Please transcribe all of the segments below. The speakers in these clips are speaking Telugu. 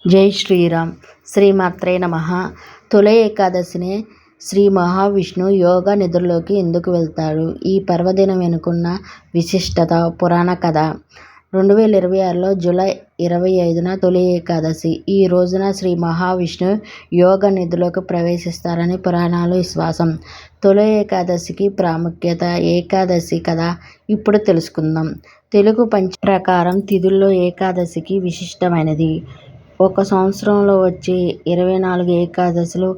జై శ్రీరామ్. శ్రీమాత్రే నమః. తొలి ఏకాదశిని శ్రీ మహావిష్ణువు యోగ నిద్రలోకి ఎందుకు వెళ్తాడు? ఈ పర్వదినం వెనుకున్న విశిష్టత, పురాణ కథ. 2026లో జూలై 25న తొలి ఏకాదశి. ఈ రోజున శ్రీ మహావిష్ణువు యోగ నిద్రలోకి ప్రవేశిస్తారని పురాణాల విశ్వాసం. తొలి ఏకాదశికి ప్రాముఖ్యత, ఏకాదశి కథ ఇప్పుడు తెలుసుకుందాం. తెలుగు పంచాంగం ప్రకారం తిథుల్లో ఏకాదశికి విశిష్టమైనది. ఒక సంవత్సరంలో వచ్చే 24 ఏకాదశులు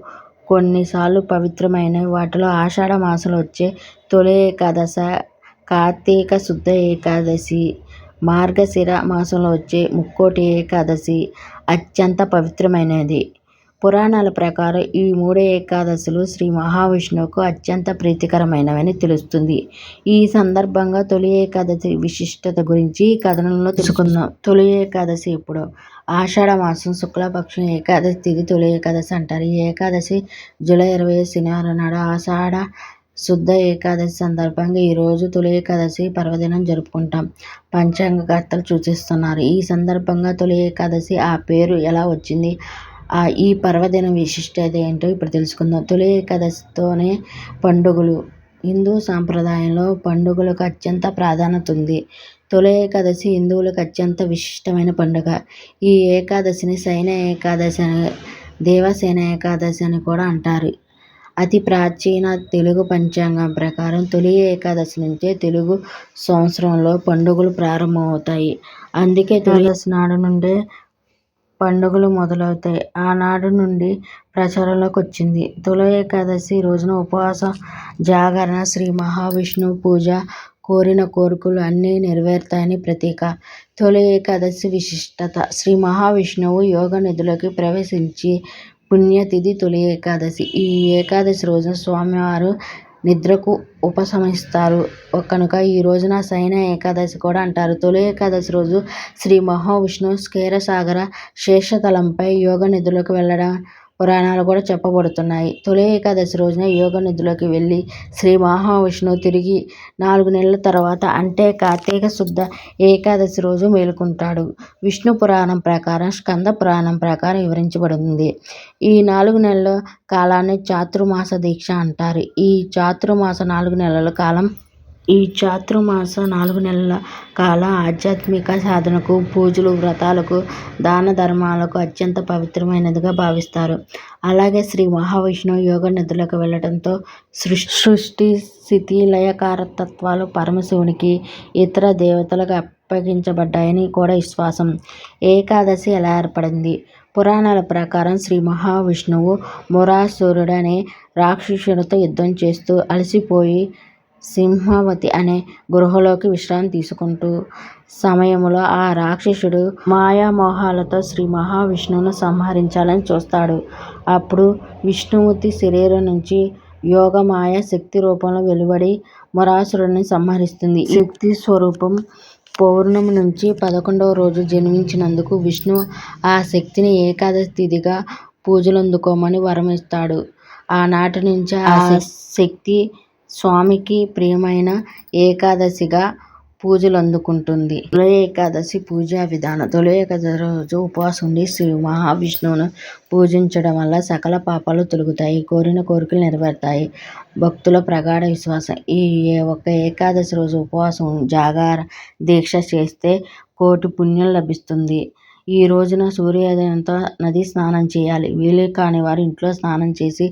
కొన్నిసార్లు పవిత్రమైనవి. వాటిలో ఆషాఢ మాసంలో వచ్చే తొలి ఏకాదశి, కార్తీక శుద్ధ ఏకాదశి, మార్గశిర మాసంలో వచ్చే ముక్కోటి ఏకాదశి అత్యంత పవిత్రమైనది. పురాణాల ప్రకారం ఈ 3 ఏకాదశులు శ్రీ మహావిష్ణువుకు అత్యంత ప్రీతికరమైనవని తెలుస్తుంది. ఈ సందర్భంగా తొలి ఏకాదశి విశిష్టత గురించి ఈ కథనంలో తెలుసుకుందాం. తొలి ఏకాదశి ఎప్పుడు? ఆషాఢ మాసం శుక్లపక్షం ఏకాదశి తిథి తొలి ఏకాదశి అంటారు. ఈ ఏకాదశి జూలై 25 శనివారం నాడు ఆషాఢ శుద్ధ ఏకాదశి సందర్భంగా ఈరోజు తొలి ఏకాదశి పర్వదినం జరుపుకుంటాం. పంచాంగకర్తలు సూచిస్తున్నారు. ఈ సందర్భంగా తొలి ఏకాదశి ఆ పేరు ఎలా వచ్చింది, ఈ పర్వదిన విశిష్టత ఏంటో ఇప్పుడు తెలుసుకుందాం. తొలి ఏకాదశితోనే పండుగలు. హిందూ సాంప్రదాయంలో పండుగలకు అత్యంత ప్రాధాన్యత ఉంది. తొలి ఏకాదశి హిందువులకు అత్యంత విశిష్టమైన పండుగ. ఈ ఏకాదశిని శయన ఏకాదశి అని, దేవసేన ఏకాదశి అని కూడా అంటారు. అతి ప్రాచీన తెలుగు పంచాంగం ప్రకారం తొలి ఏకాదశి నుంచే తెలుగు సంవత్సరంలో పండుగలు ప్రారంభమవుతాయి. అందుకే తొలి ఏకాదశి నాడు నుండే పండుగలు మొదలవుతాయి. ఆనాడు నుండి ప్రచారంలోకి వచ్చింది. తొలి ఏకాదశి రోజున ఉపవాసం, జాగరణ, శ్రీ మహావిష్ణువు పూజ, కోరిన కోరికలు అన్నీ నెరవేరుతాయని ప్రతీక. తొలి ఏకాదశి విశిష్టత. శ్రీ మహావిష్ణువు యోగ నిద్రలోకి ప్రవేశించి పుణ్యతిథి తొలి ఏకాదశి. ఈ ఏకాదశి రోజున స్వామివారు నిద్రకు ఉపశమిస్తారు కనుక ఈ రోజున శయన ఏకాదశి కూడా అంటారు. తొలి ఏకాదశి రోజు శ్రీ మహావిష్ణువు క్షీరసాగర శేషతలంపై యోగ నిద్రలోకి వెళ్ళడం పురాణాలు కూడా చెప్పబడుతున్నాయి. తొలి ఏకాదశి రోజున యోగ నిద్రలోకి వెళ్ళి శ్రీ మహావిష్ణువు తిరిగి 4 నెలల తర్వాత అంటే కార్తీక శుద్ధ ఏకాదశి రోజు మేలుకుంటాడు. విష్ణు పురాణం ప్రకారం, స్కంద పురాణం ప్రకారం వివరించబడింది. ఈ 4 నెలల కాలాన్ని చాతుర్మాస దీక్ష అంటారు. ఈ చాతుర్మాస 4 నెలల కాలం ఆధ్యాత్మిక సాధనకు, పూజలు, వ్రతాలకు, దాన ధర్మాలకు అత్యంత పవిత్రమైనదిగా భావిస్తారు. అలాగే శ్రీ మహావిష్ణువు యోగ నిద్రలోకి వెళ్ళడంతో సృష్టి స్థితి లయకారకత్వాలు పరమశివునికి, ఇతర దేవతలకు అప్పగించబడ్డాయని కూడా విశ్వాసం. ఏకాదశి ఎలా ఏర్పడింది? పురాణాల ప్రకారం శ్రీ మహావిష్ణువు మురాసురుడు అనే రాక్షసుడితో యుద్ధం చేస్తూ అలసిపోయి సింహవతి అనే గుహలోకి విశ్రాంతి తీసుకుంటూ సమయంలో ఆ రాక్షసుడు మాయామోహాలతో శ్రీ మహావిష్ణువును సంహరించాలని చూస్తాడు. అప్పుడు విష్ణుమూర్తి శరీరం నుంచి యోగమాయ శక్తి రూపంలో వెలువడి మురాసురుడిని సంహరిస్తుంది. ఈ శక్తి స్వరూపం పౌర్ణమి నుంచి 11వ రోజు జన్మించినందుకు విష్ణువు ఆ శక్తిని ఏకాదశి తిథిగా పూజలందుకోమని వరం ఇస్తాడు. ఆనాటి నుంచి ఆ శక్తి స్వామికి ప్రియమైన ఏకాదశిగా పూజలందుకుంటుంది. తొలి ఏకాదశి పూజా విధానం. తొలి ఏకాదశి రోజు ఉపవాసం ఉండి శ్రీ మహావిష్ణువును పూజించడం వల్ల సకల పాపాలు తొలగుతాయి, కోరిన కోరికలు నెరవేరుతాయి. భక్తుల ప్రగాఢ విశ్వాసం. ఈ ఒక్క ఏకాదశి రోజు ఉపవాసం, జాగర, దీక్ష చేస్తే కోటి పుణ్యం లభిస్తుంది. ఈ రోజున సూర్యోదయంతో నది స్నానం చేయాలి. వీలు కాని వారు ఇంట్లో స్నానం చేసి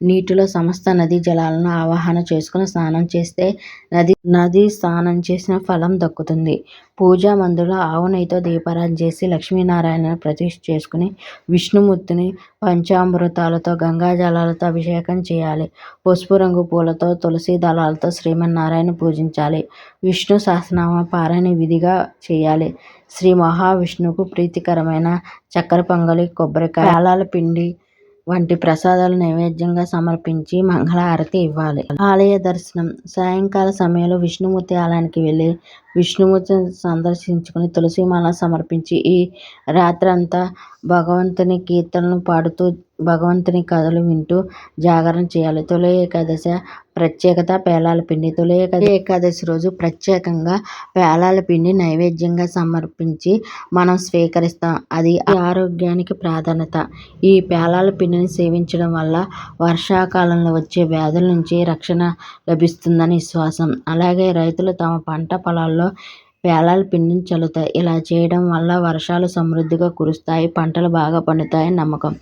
నీటిలో సమస్త నదీ జలాలను ఆవాహన చేసుకుని స్నానం చేస్తే నది స్నానం చేసిన ఫలం దక్కుతుంది. పూజా మందిరంలో ఆవు నెయ్యితో దీపారాధన చేసి లక్ష్మీనారాయణను ప్రతిష్ఠ చేసుకుని విష్ణుమూర్తిని పంచామృతాలతో, గంగాజలాలతో అభిషేకం చేయాలి. పసుపు రంగు పూలతో, తులసి దళాలతో శ్రీమన్నారాయణ పూజించాలి. విష్ణు సహస్రనామ పారాయణ విధిగా చేయాలి. శ్రీ మహావిష్ణువుకు ప్రీతికరమైన చక్కెర పొంగలి, కొబ్బరికాయ, పేలాల పిండి వంటి ప్రసాదాలు నైవేద్యంగా సమర్పించి మంగళహారతి ఇవ్వాలి. ఆలయ దర్శనం. సాయంకాల సమయంలో విష్ణుమూర్తి ఆలయానికి వెళ్ళి విష్ణుమూర్తిని సందర్శించుకుని తులసిమాల సమర్పించి ఈ రాత్రంతా భగవంతుని కీర్తనలు పాడుతూ భగవంతుని కథలు వింటూ జాగరణ చేయాలి. తొలి ఏకాదశి ప్రత్యేకత పేలాల పిండి. తొలి ఏకాదశి రోజు ప్రత్యేకంగా పేలాల పిండి నైవేద్యంగా సమర్పించి మనం స్వీకరిస్తాం. అది ఆరోగ్యానికి ప్రాధాన్యత. ఈ పేలాల పిండిని సేవించడం వల్ల వర్షాకాలంలో వచ్చే వ్యాధుల నుంచి రక్షణ లభిస్తుందని విశ్వాసం. అలాగే రైతులు తమ పంట పొలాల్లో పేలాల పిండిని చల్లుతాయి. ఇలా చేయడం వల్ల వర్షాలు సమృద్ధిగా కురుస్తాయి, పంటలు బాగా పండుతాయని నమ్మకం.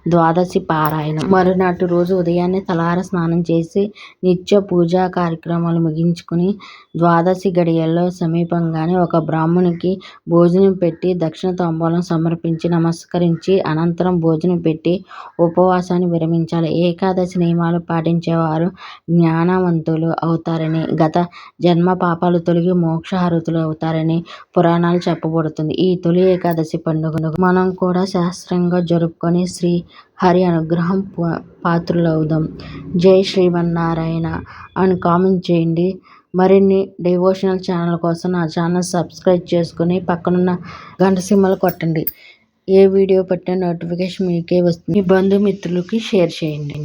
ద్వాదశి పారాయణం. మరునాటి రోజు ఉదయాన్నే తలార స్నానం చేసి నిత్య పూజా కార్యక్రమాలు ముగించుకుని ద్వాదశి గడియల్లో సమీపంగానే ఒక బ్రాహ్మణునికి భోజనం పెట్టి దక్షిణ తాంబూలం సమర్పించి నమస్కరించి అనంతరం భోజనం పెట్టి ఉపవాసాన్ని విరమించాలి. ఏకాదశి నియమాలు పాటించేవారు జ్ఞానవంతులు అవుతారని, గత జన్మ పాపాలు తొలగి మోక్షహారతులు అవుతారని పురాణాలు చెప్పబడుతుంది. ఈ తొలి ఏకాదశి పండుగను మనం కూడా శాస్త్రంగా జరుపుకొని శ్రీ హరి అనుగ్రహం పాత్రులవుదాం. జై శ్రీమన్నారాయణ అని కామెంట్ చేయండి. మరిన్ని డివోషనల్ ఛానల్ కోసం నా ఛానల్ సబ్స్క్రైబ్ చేసుకుని పక్కనున్న గంట సింబల్ కొట్టండి. ఏ వీడియో పెట్టిన నోటిఫికేషన్ మీకే వస్తుంది. మీ బంధుమిత్రులకి షేర్ చేయండి.